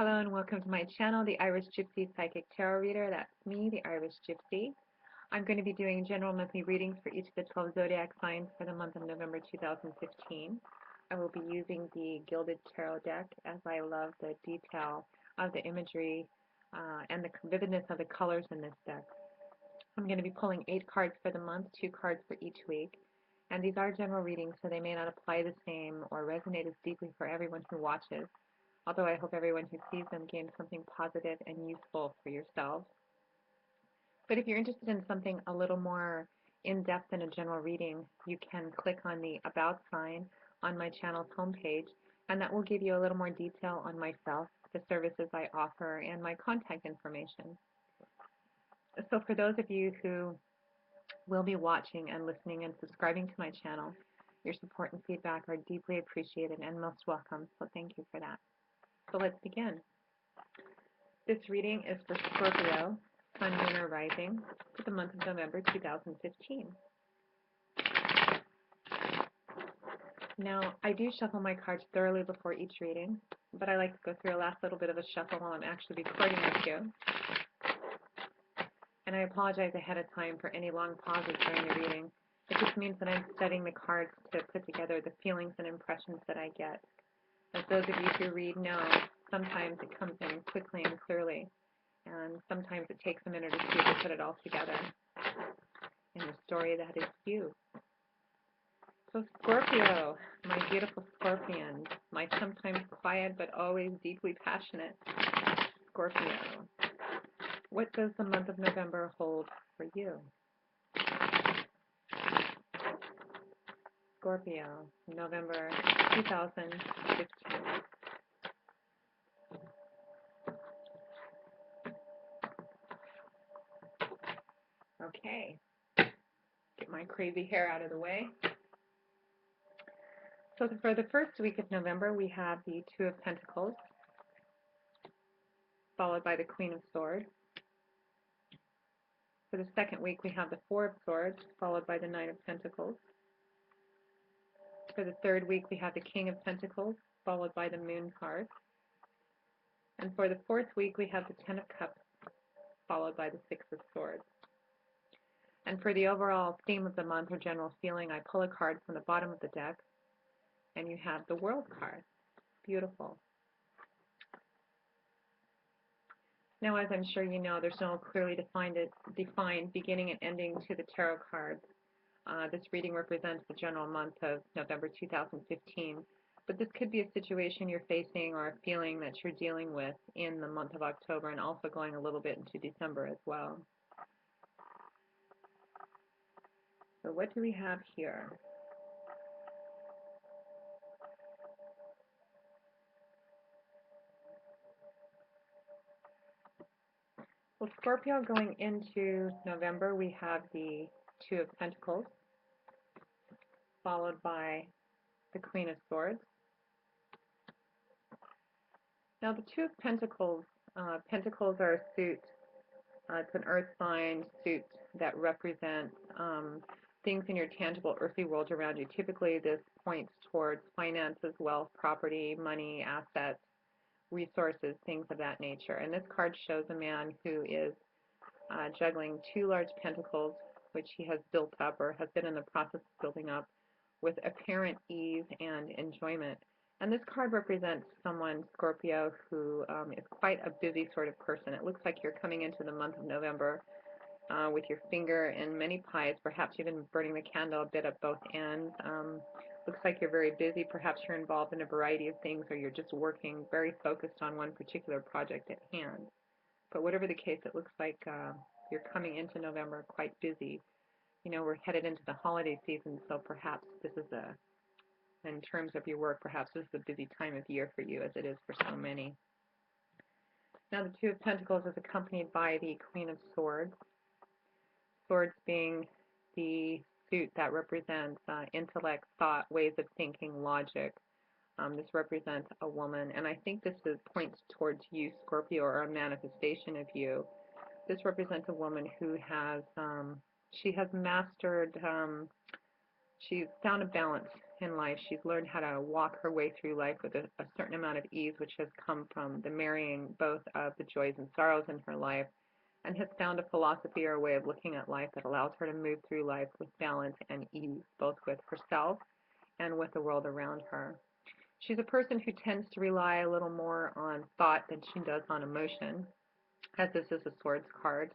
Hello and welcome to my channel, the Irish Gypsy Psychic Tarot Reader. That's me, the Irish Gypsy. I'm going to be doing general monthly readings for each of the 12 zodiac signs for the month of November 2015. I will be using the Gilded Tarot deck as I love the detail of the imagery and the vividness of the colors in this deck. I'm going to be pulling 8 cards for the month, 2 cards for each week. And these are general readings, so they may not apply the same or resonate as deeply for everyone who watches. Although I hope everyone who sees them gains something positive and useful for yourselves. But if you're interested in something a little more in-depth than a general reading, you can click on the About sign on my channel's homepage, and that will give you a little more detail on myself, the services I offer, and my contact information. So for those of you who will be watching and listening and subscribing to my channel, your support and feedback are deeply appreciated and most welcome, so thank you for that. So let's begin. This reading is for Scorpio, Sun, Moon, or Rising for the month of November 2015. Now, I do shuffle my cards thoroughly before each reading, but I like to go through a last little bit of a shuffle while I'm actually recording with you. And I apologize ahead of time for any long pauses during the reading. It just means that I'm studying the cards to put together the feelings and impressions that I get. As those of you who read know, sometimes it comes in quickly and clearly, and sometimes it takes a minute or two to put it all together in the story that is you. So Scorpio, my beautiful Scorpions, my sometimes quiet but always deeply passionate Scorpio. What does the month of November hold for you? Scorpio, November 2015. Okay, get my crazy hair out of the way. So for the first week of November, we have the Two of Pentacles, followed by the Queen of Swords. For the second week, we have the Four of Swords, followed by the Knight of Pentacles. For the third week, we have the King of Pentacles, followed by the Moon card. And for the fourth week, we have the Ten of Cups, followed by the Six of Swords. And for the overall theme of the month or general feeling, I pull a card from the bottom of the deck, and you have the World card. Beautiful. Now, as I'm sure you know, there's no clearly defined beginning and ending to the tarot cards. This reading represents the general month of November 2015, but this could be a situation you're facing or a feeling that you're dealing with in the month of October and also going a little bit into December as well. So what do we have here? Well, Scorpio, going into November, we have the Two of Pentacles, followed by the Queen of Swords. Now, the Two of Pentacles, Pentacles are a suit. It's an earth sign suit that represents things in your tangible earthly world around you. Typically, this points towards finances, wealth, property, money, assets, resources, things of that nature. And this card shows a man who is juggling 2 large pentacles, which he has built up or has been in the process of building up with apparent ease and enjoyment. And this card represents someone, Scorpio, who is quite a busy sort of person. It looks like you're coming into the month of November with your finger in many pies, perhaps even burning the candle a bit at both ends. Looks like you're very busy. Perhaps you're involved in a variety of things, or you're just working very focused on one particular project at hand. But whatever the case, it looks like you're coming into November quite busy. You know, we're headed into the holiday season, so perhaps this is in terms of your work, perhaps this is a busy time of year for you, as it is for so many. Now, the Two of Pentacles is accompanied by the Queen of Swords. Swords being the suit that represents intellect, thought, ways of thinking, logic. This represents a woman, and I think this points towards you, Scorpio, or a manifestation of you. This represents a woman who has, she has mastered, she's found a balance in life. She's learned how to walk her way through life with a certain amount of ease, which has come from the marrying both of the joys and sorrows in her life, and has found a philosophy or a way of looking at life that allows her to move through life with balance and ease, both with herself and with the world around her. She's a person who tends to rely a little more on thought than she does on emotion, as this is a swords card.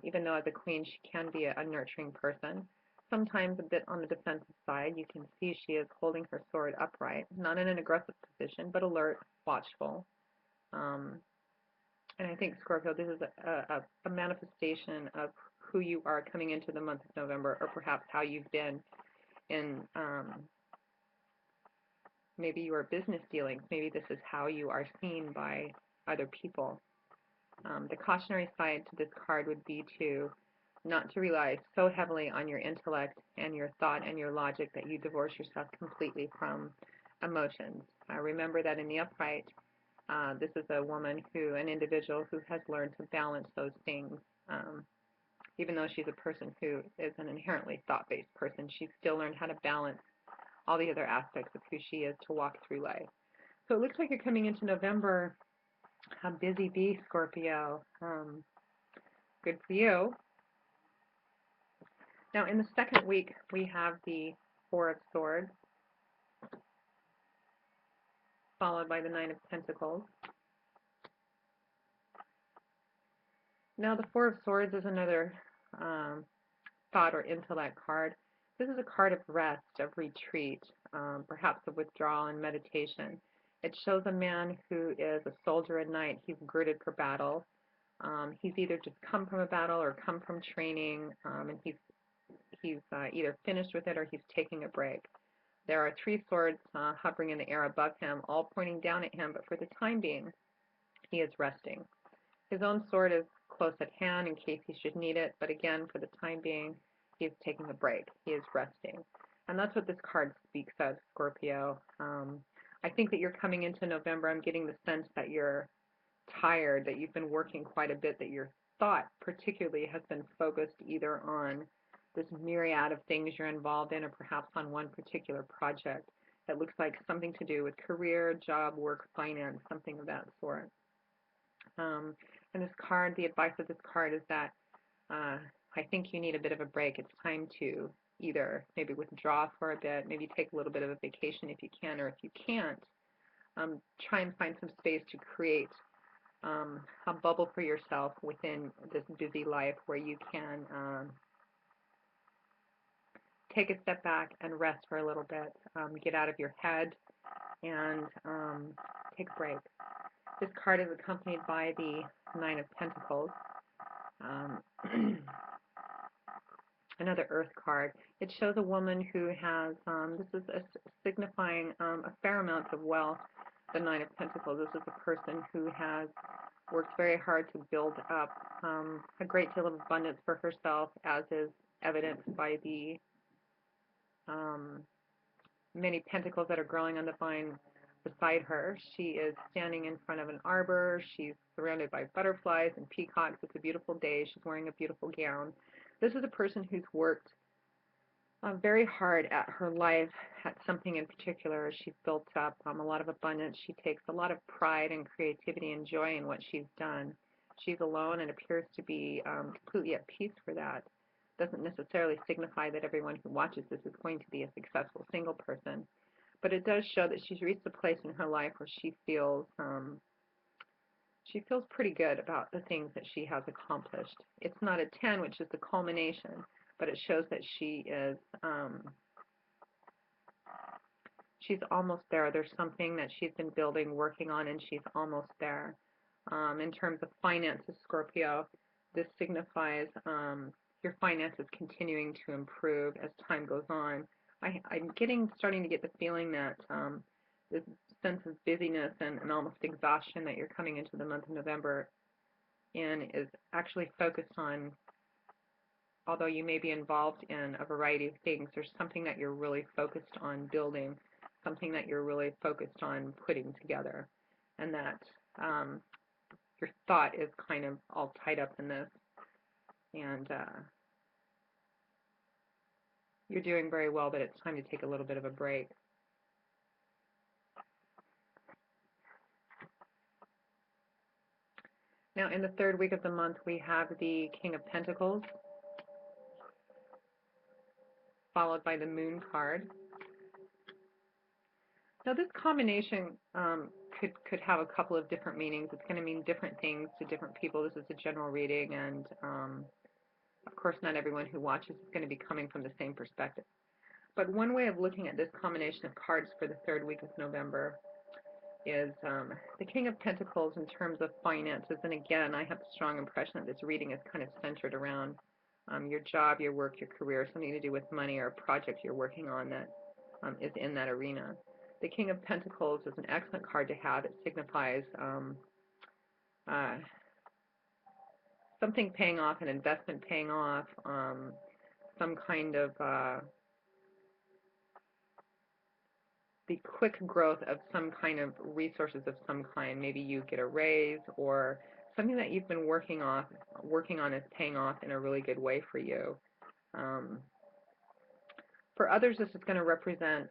Even though as a queen she can be a nurturing person, sometimes a bit on the defensive side. You can see she is holding her sword upright, not in an aggressive position, but alert, watchful. Um, and I think, Scorpio, this is a manifestation of who you are coming into the month of November, or perhaps how you've been in maybe your business dealings. Maybe this is how you are seen by other people. The cautionary side to this card would be to not to rely so heavily on your intellect and your thought and your logic that you divorce yourself completely from emotions. Remember that in the upright, this is a woman an individual who has learned to balance those things. Even though she's a person who is an inherently thought-based person, she's still learned how to balance all the other aspects of who she is to walk through life. So it looks like you're coming into November a busy bee, Scorpio. Good for you. Now, in the second week, we have the Four of Swords, followed by the Nine of Pentacles. Now, the Four of Swords is another thought or intellect card. This is a card of rest, of retreat, perhaps of withdrawal and meditation. It shows a man who is a soldier at night. He's girded for battle. He's either just come from a battle or come from training, and he's either finished with it or he's taking a break. There are three swords hovering in the air above him, all pointing down at him, but for the time being, he is resting. His own sword is close at hand in case he should need it, but again, for the time being, he is taking a break. He is resting. And that's what this card speaks of, Scorpio. I think that you're coming into November, I'm getting the sense that you're tired, that you've been working quite a bit, that your thought particularly has been focused either on this myriad of things you're involved in or perhaps on one particular project that looks like something to do with career, job, work, finance, something of that sort. And this card, the advice of this card is that I think you need a bit of a break. It's time to either maybe withdraw for a bit, maybe take a little bit of a vacation if you can, or if you can't, try and find some space to create a bubble for yourself within this busy life where you can take a step back and rest for a little bit, get out of your head, and take a break. This card is accompanied by the Nine of Pentacles, another Earth card. It shows a woman who has, this is signifying a fair amount of wealth, the Nine of Pentacles. This is a person who has worked very hard to build up a great deal of abundance for herself, as is evidenced by the many pentacles that are growing on the vine beside her. She is standing in front of an arbor. She's surrounded by butterflies and peacocks. It's a beautiful day. She's wearing a beautiful gown. This is a person who's worked very hard at her life, at something in particular. She's built up a lot of abundance. She takes a lot of pride and creativity and joy in what she's done. She's alone and appears to be completely at peace for that. Doesn't necessarily signify that everyone who watches this is going to be a successful single person, but it does show that she's reached a place in her life where she feels pretty good about the things that she has accomplished. It's not a 10, which is the culmination, but it shows that she's almost there. There's something that she's been building, working on, and she's almost there. In terms of finances, Scorpio, this signifies your finances continuing to improve as time goes on. I'm starting to get the feeling that this sense of busyness and almost exhaustion that you're coming into the month of November in is actually focused on, although you may be involved in a variety of things, there's something that you're really focused on building, something that you're really focused on putting together, and that your thought is kind of all tied up in this. And you're doing very well, but it's time to take a little bit of a break. Now, in the third week of the month, we have the King of Pentacles, followed by the Moon card. Now, this combination could have a couple of different meanings. It's going to mean different things to different people. This is a general reading, and of course, not everyone who watches is going to be coming from the same perspective. But one way of looking at this combination of cards for the third week of November is the King of Pentacles in terms of finances. And again, I have a strong impression that this reading is kind of centered around your job, your work, your career, something to do with money or a project you're working on that is in that arena. The King of Pentacles is an excellent card to have. It signifies uh, something paying off, an investment paying off, some kind of the quick growth of some kind of resources of some kind. Maybe you get a raise, or something that you've been working on is paying off in a really good way for you. For others, this is going to represent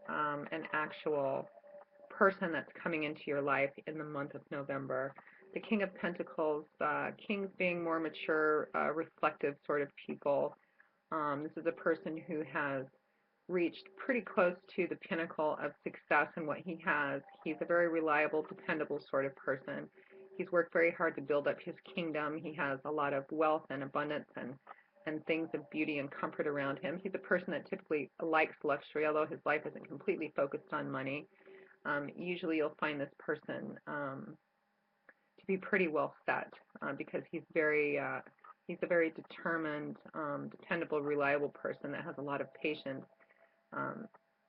an actual person that's coming into your life in the month of November. The King of Pentacles, kings being more mature, reflective sort of people. This is a person who has reached pretty close to the pinnacle of success in what he has. He's a very reliable, dependable sort of person. He's worked very hard to build up his kingdom. He has a lot of wealth and abundance and things of beauty and comfort around him. He's a person that typically likes luxury, although his life isn't completely focused on money. Usually you'll find this person to be pretty well set because he's a very determined, dependable, reliable person that has a lot of patience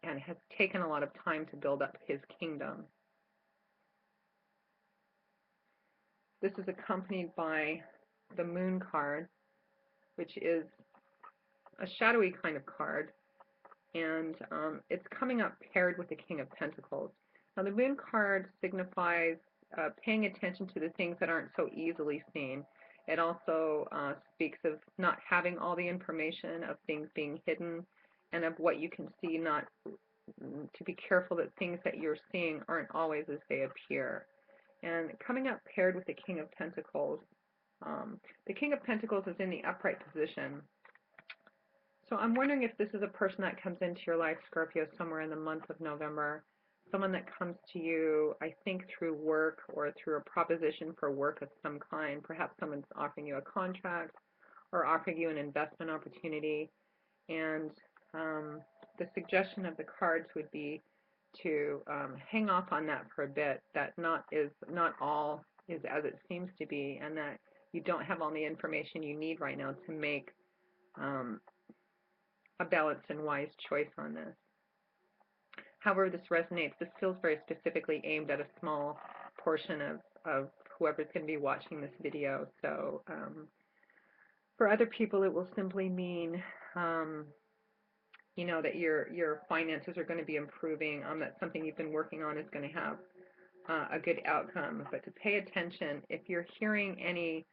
and has taken a lot of time to build up his kingdom. This is accompanied by the Moon card, which is a shadowy kind of card, and it's coming up paired with the King of Pentacles. Now, the Moon card signifies paying attention to the things that aren't so easily seen. It also speaks of not having all the information, of things being hidden, and of what you can see, not to be careful that things that you're seeing aren't always as they appear. And coming up paired with the King of Pentacles, the King of Pentacles is in the upright position. So I'm wondering if this is a person that comes into your life, Scorpio, somewhere in the month of November, someone that comes to you, I think, through work or through a proposition for work of some kind. Perhaps someone's offering you a contract or offering you an investment opportunity. And the suggestion of the cards would be to hang off on that for a bit, that not all is as it seems to be, and that you don't have all the information you need right now to make a balanced and wise choice on this. However this resonates, this feels very specifically aimed at a small portion of whoever's going to be watching this video. So for other people, it will simply mean that your finances are going to be improving, that something you've been working on is going to have a good outcome. But to pay attention, if you're hearing any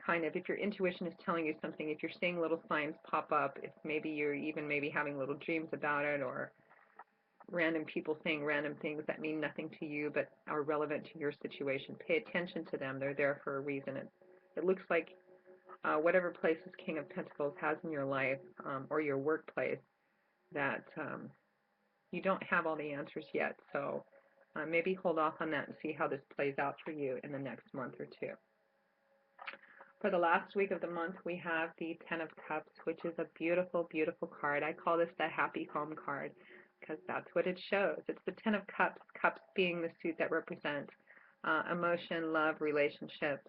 if your intuition is telling you something, if you're seeing little signs pop up, if maybe you're even having little dreams about it, or random people saying random things that mean nothing to you but are relevant to your situation, pay attention to them. They're there for a reason. It looks like whatever place this King of Pentacles has in your life or your workplace, that you don't have all the answers yet. So maybe hold off on that and see how this plays out for you in the next month or two. For the last week of the month, we have the Ten of Cups, which is a beautiful, beautiful card. I call this the happy home card because that's what it shows. It's the Ten of Cups, cups being the suit that represents emotion, love, relationships,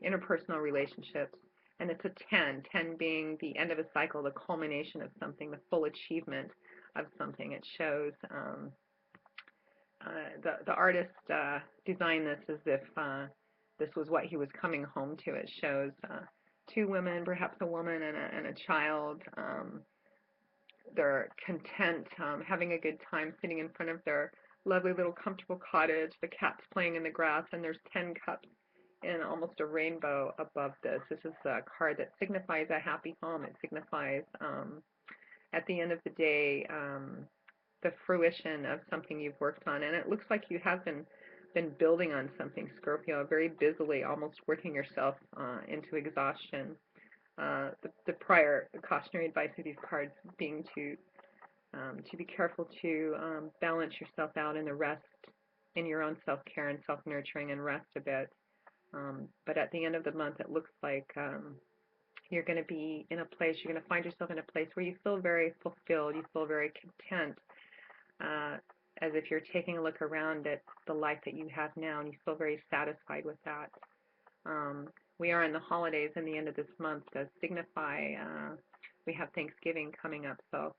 interpersonal relationships. And it's a 10, 10 being the end of a cycle, the culmination of something, the full achievement of something. It shows the artist designed this as if this was what he was coming home to. It shows two women, perhaps a woman and a child. They're content, having a good time, sitting in front of their lovely little comfortable cottage. The cat's playing in the grass, and there's 10 cups in almost a rainbow above this. This is a card that signifies a happy home. It signifies, at the end of the day, the fruition of something you've worked on. And it looks like you have been building on something, Scorpio, very busily, almost working yourself into exhaustion. The prior cautionary advice of these cards being to be careful to balance yourself out in the rest, in your own self-care and self-nurturing, and rest a bit. But at the end of the month, it looks like you're going to be in a place, you're going to find yourself in a place where you feel very fulfilled, you feel very content, uh, as if you're taking a look around at the life that you have now, and you feel very satisfied with that. Um, we are in the holidays, and the end of this month does signify we have Thanksgiving coming up, so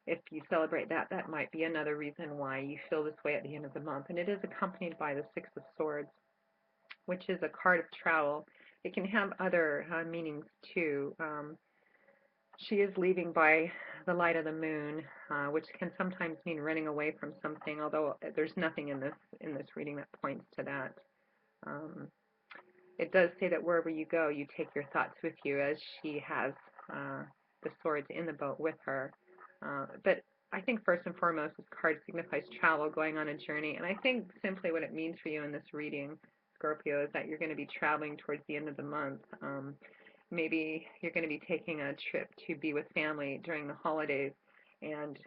if you celebrate that, that might be another reason why you feel this way at the end of the month. And it is accompanied by the Six of Swords, which is a card of travel. It can have other meanings too. She is leaving by the light of the moon, which can sometimes mean running away from something. Although there's nothing in this reading that points to that. Um, it does say that wherever you go, you take your thoughts with you, as she has the swords in the boat with her. But I think first and foremost, this card signifies travel, going on a journey. And I think simply what it means for you in this reading, Scorpio, is that you're going to be traveling towards the end of the month. Maybe you're going to be taking a trip to be with family during the holidays, and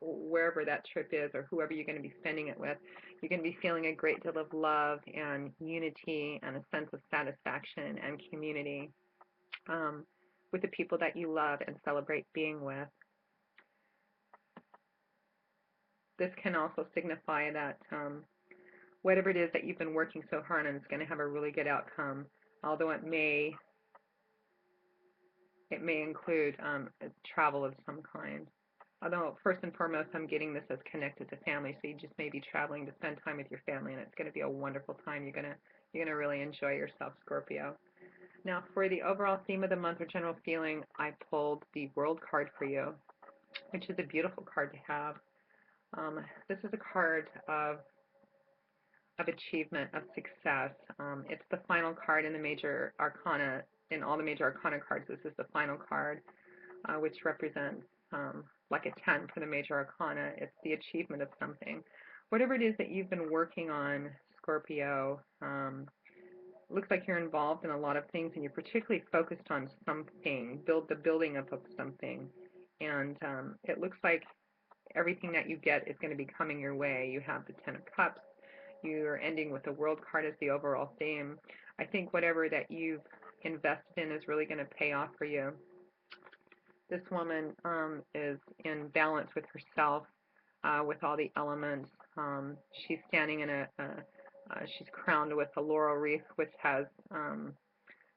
wherever that trip is, or whoever you're going to be spending it with, you're going to be feeling a great deal of love and unity and a sense of satisfaction and community with the people that you love and celebrate being with. This can also signify that whatever it is that you've been working so hard on is going to have a really good outcome, although it may include travel of some kind. Although first and foremost, I'm getting this as connected to family, so you just may be traveling to spend time with your family, and it's going to be a wonderful time. You're gonna really enjoy yourself, Scorpio. Now, for the overall theme of the month or general feeling, I pulled the World card for you, which is a beautiful card to have. This is a card of achievement, of success. It's the final card in the major arcana. In all the major arcana cards, this is the final card, which represents like a 10 for the major arcana. It's the achievement of something. Whatever it is that you've been working on, Scorpio, looks like you're involved in a lot of things, and you're particularly focused on something, the building up of something. And it looks like everything that you get is going to be coming your way. You have the Ten of Cups. You're ending with the World card as the overall theme. I think whatever that you've invested in is really going to pay off for you. This woman is in balance with herself, with all the elements. She's standing in she's crowned with a laurel wreath, which has,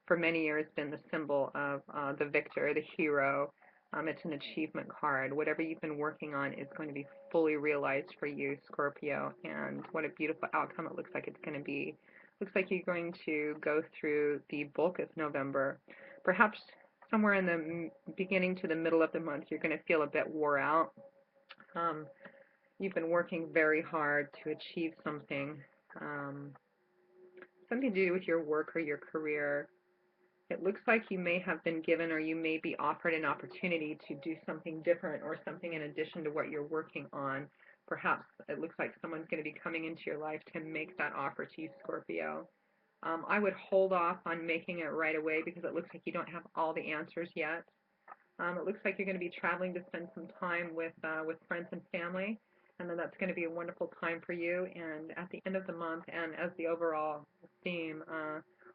for many years, been the symbol of the victor, the hero. It's an achievement card. Whatever you've been working on is going to be fully realized for you, Scorpio, and what a beautiful outcome it looks like it's going to be. Looks like you're going to go through the bulk of November. Perhaps somewhere in the beginning to the middle of the month, you're going to feel a bit wore out. You've been working very hard to achieve something, something to do with your work or your career. It looks like you may have been given, or you may be offered an opportunity to do something different or something in addition to what you're working on. Perhaps it looks like someone's going to be coming into your life to make that offer to you, Scorpio. I would hold off on making it right away because it looks like you don't have all the answers yet. It looks like you're going to be traveling to spend some time with friends and family, and then that's going to be a wonderful time for you. And at the end of the month, and as the overall theme,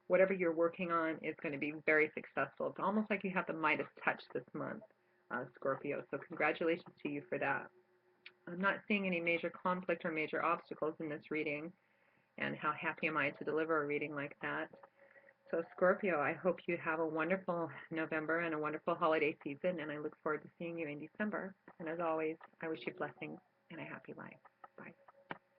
whatever you're working on is going to be very successful. It's almost like you have the Midas touch this month, Scorpio. So congratulations to you for that. I'm not seeing any major conflict or major obstacles in this reading, and how happy am I to deliver a reading like that. So Scorpio, I hope you have a wonderful November and a wonderful holiday season, and I look forward to seeing you in December. And as always, I wish you blessings and a happy life. Bye.